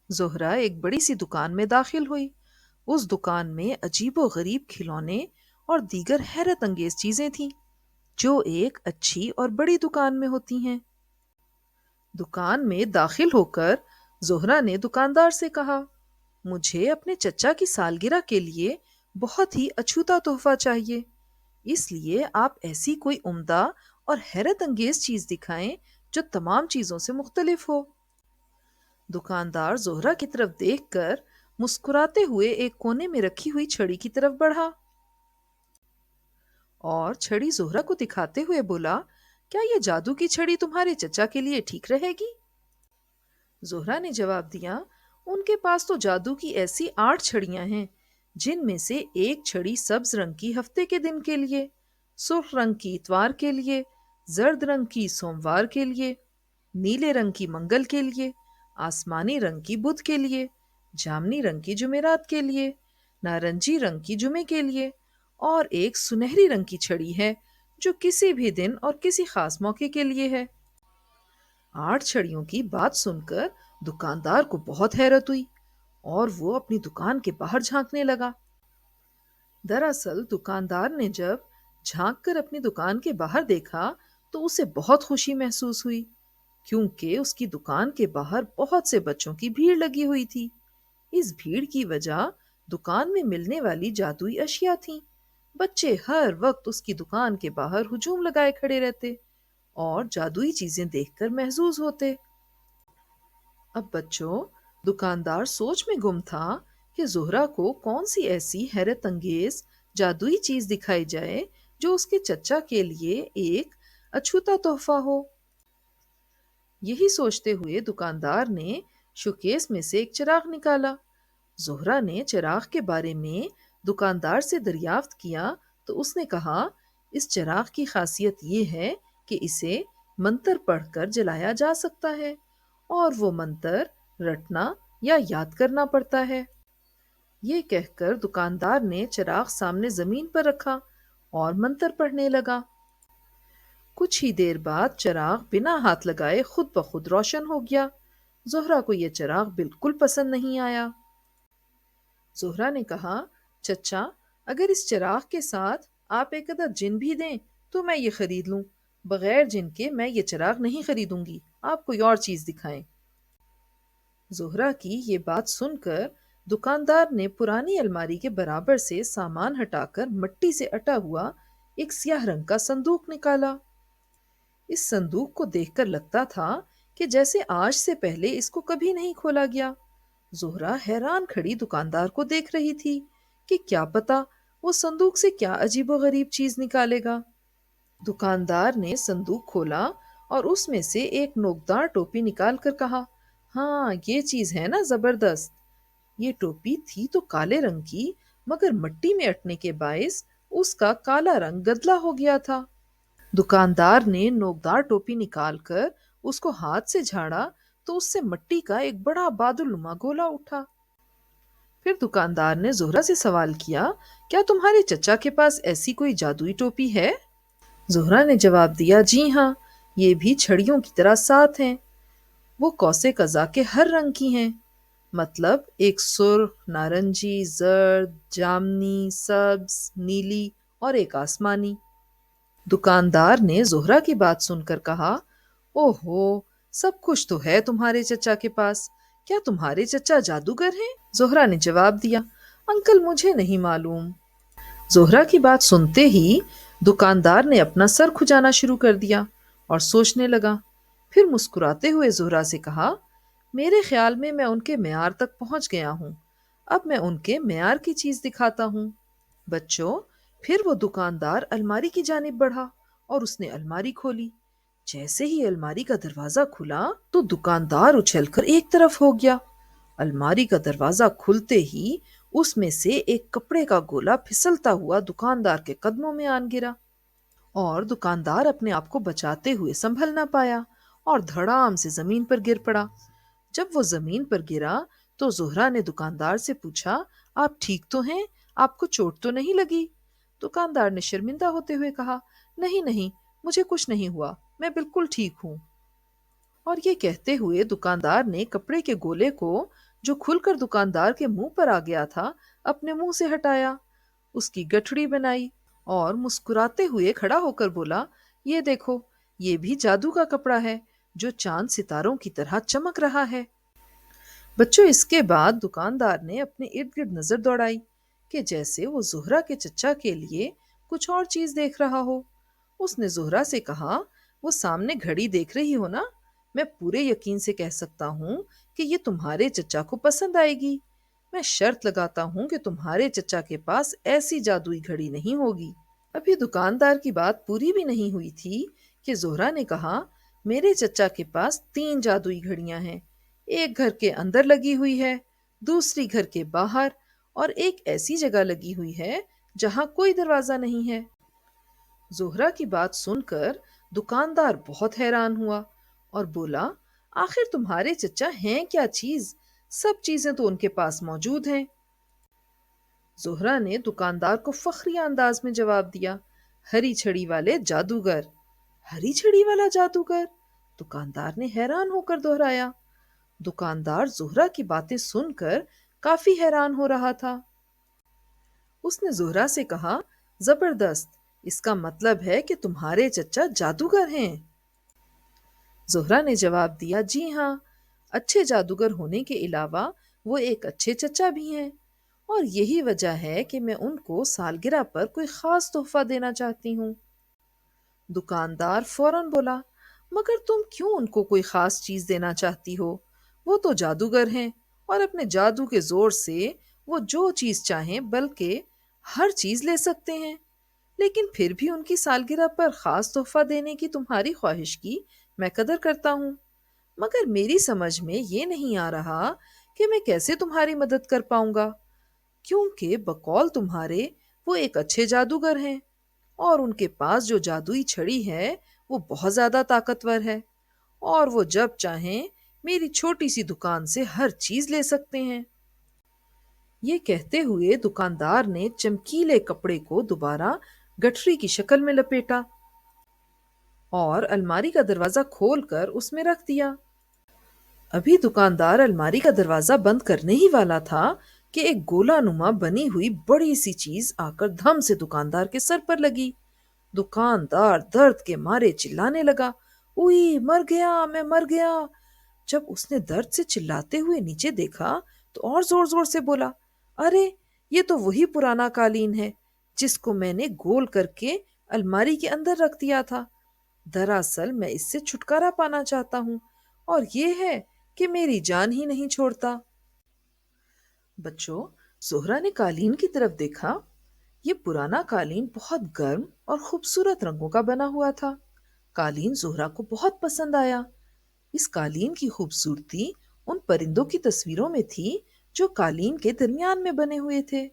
زہرا ایک بڑی سی دکان میں داخل ہوئی۔ اس دکان میں عجیب و غریب کھلونے اور دیگر حیرت انگیز چیزیں تھیں جو ایک اچھی اور بڑی دکان میں ہوتی ہیں۔ دکان میں داخل ہو کر زہرا نے دکاندار سے کہا، مجھے اپنے چچا کی سالگرہ کے لیے بہت ہی اچھوتا تحفہ چاہیے، اس لیے آپ ایسی کوئی عمدہ اور حیرت انگیز چیز دکھائیں جو تمام چیزوں سے مختلف ہو۔ دکاندار زہرا کی طرف دیکھ کر مسکراتے ہوئے ایک کونے میں رکھی ہوئی چھڑی کی طرف بڑھا اور چھڑی زہرا کو دکھاتے ہوئے بولا، کیا یہ جادو کی چھڑی تمہارے چچا کے لیے ٹھیک رہے گی؟ زہرا نے جواب دیا، ان کے پاس تو جادو کی ایسی 8 چھڑیاں ہیں جن میں سے ایک چھڑی سبز رنگ کی ہفتے کے دن کے لیے، سرخ رنگ کی اتوار کے لیے، زرد رنگ کی سوموار کے لیے، نیلے رنگ کی منگل کے لیے، آسمانی رنگ کی بدھ کے لیے، جامنی رنگ کی جمعرات کے لیے، نارنجی رنگ کی جمعے کے لیے، اور ایک سنہری رنگ کی چھڑی ہے جو کسی بھی دن اور کسی خاص موقع کے لیے ہے۔ 8 چھڑیوں کی بات سن کر دکاندار کو بہت حیرت ہوئی اور وہ اپنی دکان کے باہر جھانکنے لگا۔ دراصل دکاندار نے جب جھانک کر اپنی دکان کے باہر دیکھا تو اسے بہت خوشی محسوس ہوئی، کیونکہ اس کی دکان کے باہر بہت سے بچوں کی بھیڑ لگی ہوئی تھی۔ اس بھیڑ کی وجہ دکان میں ملنے والی جادوئی اشیاء تھیں۔ بچے ہر وقت اس کی دکان کے باہر ہجوم لگائے کھڑے رہتے اور جادوئی چیزیں دیکھ کر محظوظ ہوتے۔ اب بچوں، دکاندار سوچ میں گم تھا کہ زہرا کو کون سی ایسی حیرت انگیز جادوئی چیز دکھائی جائے جو اس کے چچا کے لیے ایک اچھوتا تحفہ ہو۔ یہی سوچتے ہوئے دکاندار نے شوکیس میں سے ایک چراغ نکالا۔ زہرا نے چراغ کے بارے میں دکاندار سے دریافت کیا تو اس نے کہا، اس چراغ کی خاصیت یہ ہے کہ اسے منتر پڑھ کر جلایا جا سکتا ہے اور وہ منتر رٹنا یا یاد کرنا پڑتا ہے۔ یہ کہہ کر دکاندار نے چراغ سامنے زمین پر رکھا اور منتر پڑھنے لگا۔ کچھ ہی دیر بعد چراغ بنا ہاتھ لگائے خود بخود روشن ہو گیا۔ زہرا کو یہ چراغ بالکل پسند نہیں آیا۔ زہرا نے کہا، چچا، اگر اس چراغ کے ساتھ آپ ایک عدد جن بھی دیں تو میں یہ خرید لوں، بغیر جن کے میں یہ چراغ نہیں خریدوں گی، آپ کوئی اور چیز دکھائیں۔ زہرا کی یہ بات سن کر دکاندار نے پرانی الماری کے برابر سے سامان ہٹا کر مٹی سے اٹا ہوا ایک سیاہ رنگ کا صندوق نکالا۔ اس صندوق کو دیکھ کر لگتا تھا کہ جیسے آج سے پہلے اس کو کبھی نہیں کھولا گیا۔ زہرا حیران کھڑی دکاندار کو دیکھ رہی تھی کہ کیا پتا وہ صندوق سے کیا عجیب و غریب چیز نکالے گا۔ دکاندار نے صندوق کھولا اور اس میں سے ایک نوکدار ٹوپی نکال کر کہا، ہاں یہ چیز ہے نا زبردست۔ یہ ٹوپی تھی تو کالے رنگ کی، مگر مٹی میں اٹنے کے باعث اس کا کالا رنگ گدلا ہو گیا تھا۔ دکاندار نے نوکدار ٹوپی نکال کر اس کو ہاتھ سے جھاڑا تو اس سے مٹی کا ایک بڑا بادل نما گولا اٹھا۔ پھر دکاندار نے زہرا سے سوال کیا، کیا تمہارے چچا کے پاس ایسی کوئی جادوئی ٹوپی ہے؟ زہرا نے جواب دیا، جی ہاں، یہ بھی چھڑیوں کی طرح 7 ہیں۔ وہ کوسے قزح کے ہر رنگ کی ہیں، مطلب ایک سرخ، نارنجی، زرد، جامنی، سبز، نیلی اور ایک آسمانی۔ دکاندار نے زہرا کی بات سن کر کہا، اوہو، سب کچھ تو ہے تمہارے چچا کے پاس، کیا تمہارے چچا جادوگر ہیں؟ زہرا نے جواب دیا، انکل مجھے نہیں معلوم۔ زہرا کی بات سنتے ہی دکاندار نے اپنا سر کھجانا شروع کر دیا اور سوچنے لگا۔ پھر مسکراتے ہوئے زہرا سے کہا، میرے خیال میں ان کے معیار تک پہنچ گیا ہوں، اب میں ان کے معیار کی چیز دکھاتا ہوں۔ بچوں، پھر وہ دکاندار الماری کی جانب بڑھا اور اس نے الماری کھولی۔ جیسے ہی الماری کا دروازہ کھلا تو دکاندار اچھل کر ایک طرف ہو گیا۔ الماری کا دروازہ کھلتے ہی اس میں سے ایک کپڑے کا گولا پھسلتا ہوا دکاندار کے قدموں میں آن گرا اور دکاندار اپنے آپ کو بچاتے ہوئے سنبھل نہ پایا اور دھڑام سے زمین پر گر پڑا۔ جب وہ زمین پر گرا تو زہرا نے دکاندار سے پوچھا، آپ ٹھیک تو ہیں؟ آپ کو چوٹ تو نہیں لگی؟ دکاندار نے شرمندہ ہوتے ہوئے کہا، نہیں نہیں، مجھے کچھ نہیں ہوا، میں بالکل ٹھیک ہوں۔ اور یہ کہتے ہوئے دکاندار نے کپڑے کے گولے کو جو کھل کر دکاندار کے منہ پر آ گیا تھا اپنے منہ سے ہٹایا، اس کی گٹھڑی بنائی اور مسکراتے ہوئے کھڑا ہو کر بولا، یہ دیکھو، یہ بھی جادو کا کپڑا ہے جو چاند ستاروں کی طرح چمک رہا ہے۔ بچوں، اس کے بعد دکاندار نے اپنے ارد گرد نظر دوڑائی کہ جیسے وہ زہرا کے چچا کے لیے کچھ اور چیز دیکھ رہا ہو۔ اس نے زہرا سے کہا، وہ سامنے گھڑی دیکھ رہی ہو نا؟ میں پورے یقین سے کہہ سکتا ہوں کہ یہ تمہارے چچا کو پسند آئے گی۔ میں شرط لگاتا ہوں کہ تمہارے چچا کے پاس ایسی جادوئی گھڑی نہیں ہوگی۔ ابھی دکاندار کی بات پوری بھی نہیں ہوئی تھی کہ زہرا نے کہا، میرے چچا کے پاس 3 جادوئی گھڑیاں ہیں۔ ایک گھر کے اندر لگی ہوئی ہے، دوسری گھر کے باہر، اور ایک ایسی جگہ لگی ہوئی ہے جہاں کوئی دروازہ نہیں ہے۔ زہرا کی بات سن کر دکاندار بہت حیران ہوا اور بولا، آخر تمہارے چچا ہیں کیا چیز؟ سب چیزیں تو ان کے پاس موجود ہیں۔ زہرا نے دکاندار کو فخری انداز میں جواب دیا، ہری چھڑی والے جادوگر۔ ہری چھڑی والا جادوگر؟ دکاندار نے حیران ہو کر دہرایا۔ دکاندار زہرا کی باتیں سن کر کافی حیران ہو رہا تھا۔ اس نے زہرا سے کہا، زبردست! اس کا مطلب ہے کہ تمہارے چچا جادوگر ہیں۔ زہرا نے جواب دیا، جی ہاں، اچھے جادوگر ہونے کے علاوہ وہ ایک اچھے چچا بھی ہیں، اور یہی وجہ ہے کہ میں ان کو سالگرہ پر کوئی خاص تحفہ دینا چاہتی ہوں۔ دکاندار فوراً بولا، مگر تم کیوں ان کو کوئی خاص چیز دینا چاہتی ہو؟ وہ تو جادوگر ہیں اور اپنے جادو کے زور سے وہ جو چیز چاہیں بلکہ ہر چیز لے سکتے ہیں۔ لیکن پھر بھی ان کی سالگرہ پر خاص تحفہ دینے کی تمہاری خواہش کی میں قدر کرتا ہوں، مگر میری سمجھ میں یہ نہیں آ رہا کہ میں کیسے تمہاری مدد کر پاؤں گا، کیونکہ بقول تمہارے وہ ایک اچھے جادوگر ہیں، اور ان کے پاس جو جادوئی چھڑی ہے وہ بہت زیادہ طاقتور ہے، اور وہ جب چاہیں میری چھوٹی سی دکان سے ہر چیز لے سکتے ہیں۔ یہ کہتے ہوئے دکاندار نے چمکیلے کپڑے کو دوبارہ گٹھری کی شکل میں لپیٹا اور الماری کا دروازہ کھول کر اس میں رکھ دیا۔ ابھی دکاندار الماری کا دروازہ بند کرنے ہی والا تھا کہ ایک گولا نما بنی ہوئی بڑی سی چیز آ کر دھم سے دکاندار کے سر پر لگی۔ دکاندار درد کے مارے چلانے لگا، اوئی، مر گیا، میں مر گیا۔ جب اس نے درد سے چلاتے ہوئے نیچے دیکھا تو اور زور زور سے بولا، ارے، یہ تو وہی پرانا قالین ہے جس کو میں نے گول کر کے الماری کے اندر رکھ دیا تھا۔ دراصل میں اس سے چھٹکارا پانا چاہتا ہوں، اور یہ ہے کہ میری جان ہی نہیں چھوڑتا۔ بچوں، زہرا نے قالین کی طرف دیکھا۔ یہ پرانا قالین بہت گرم اور خوبصورت رنگوں کا بنا ہوا تھا۔ قالین زہرا کو بہت پسند آیا۔ اس قالین کی خوبصورتی ان پرندوں کی تصویروں میں تھی جو قالین کے درمیان میں بنے ہوئے تھے۔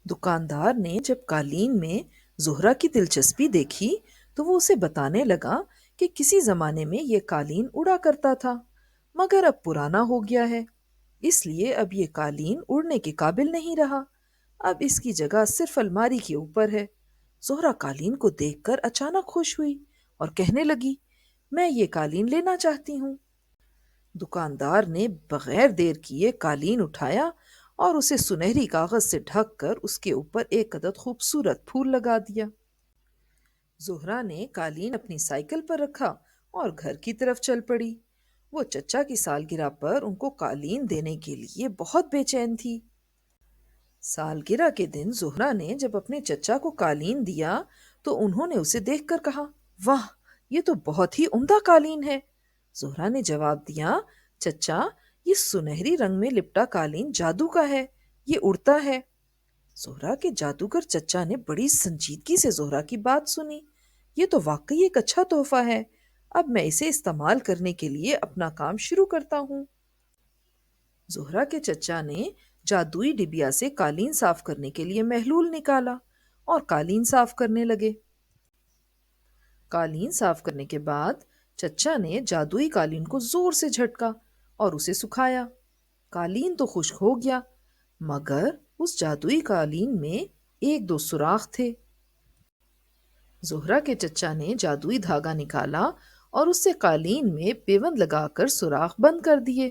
دکاندار نے جب قالین میں زہرا کی دلچسپی دیکھی تو وہ اسے بتانے لگا کہ کسی زمانے میں یہ قالین اڑا کرتا تھا، مگر اب پرانا ہو گیا ہے، اس لیے اب یہ قالین اڑنے کے قابل نہیں رہا۔ اب اس کی جگہ صرف الماری کے اوپر ہے۔ زہرا قالین کو دیکھ کر اچانک خوش ہوئی اور کہنے لگی، میں یہ قالین لینا چاہتی ہوں۔ دکاندار نے بغیر دیر کیے قالین اٹھایا اور اسے سنہری کاغذ سے ڈھک کر اس کے اوپر ایک عدد خوبصورت پھول لگا دیا۔ زہرا نے قالین اپنی سائیکل پر رکھا اور گھر کی طرف چل پڑی۔ وہ چچا کی سالگرہ پر ان کو قالین دینے کے لیے بہت بے چین تھی۔ سالگرہ کے دن زہرا نے جب اپنے چچا کو قالین دیا تو انہوں نے اسے دیکھ کر کہا، واہ، یہ تو بہت ہی عمدہ قالین ہے۔ زہرا نے جواب دیا، چچا، یہ سنہری رنگ میں لپٹا قالین جادو کا ہے، یہ اڑتا ہے۔ زہرا کے جادوگر چچا نے بڑی سنجیدگی سے زہرا کی بات سنی۔ یہ تو واقعی ایک اچھا تحفہ ہے، اب میں اسے استعمال کرنے کے لیے اپنا کام شروع کرتا ہوں۔ زہرا کے چچا نے جادوئی ڈبیا سے قالین صاف کرنے کے لیے محلول نکالا اور قالین صاف کرنے لگے۔ قالین صاف کرنے کے بعد چچا نے جادوئی قالین کو زور سے جھٹکا اور اسے سکھایا۔ قالین تو خشک ہو گیا، مگر اس جادوئی قالین میں 1-2 سوراخ تھے۔ زہرا کے چچا نے جادوئی دھاگا نکالا اور اس سے قالین میں پیوند لگا کر سوراخ بند کر دیے۔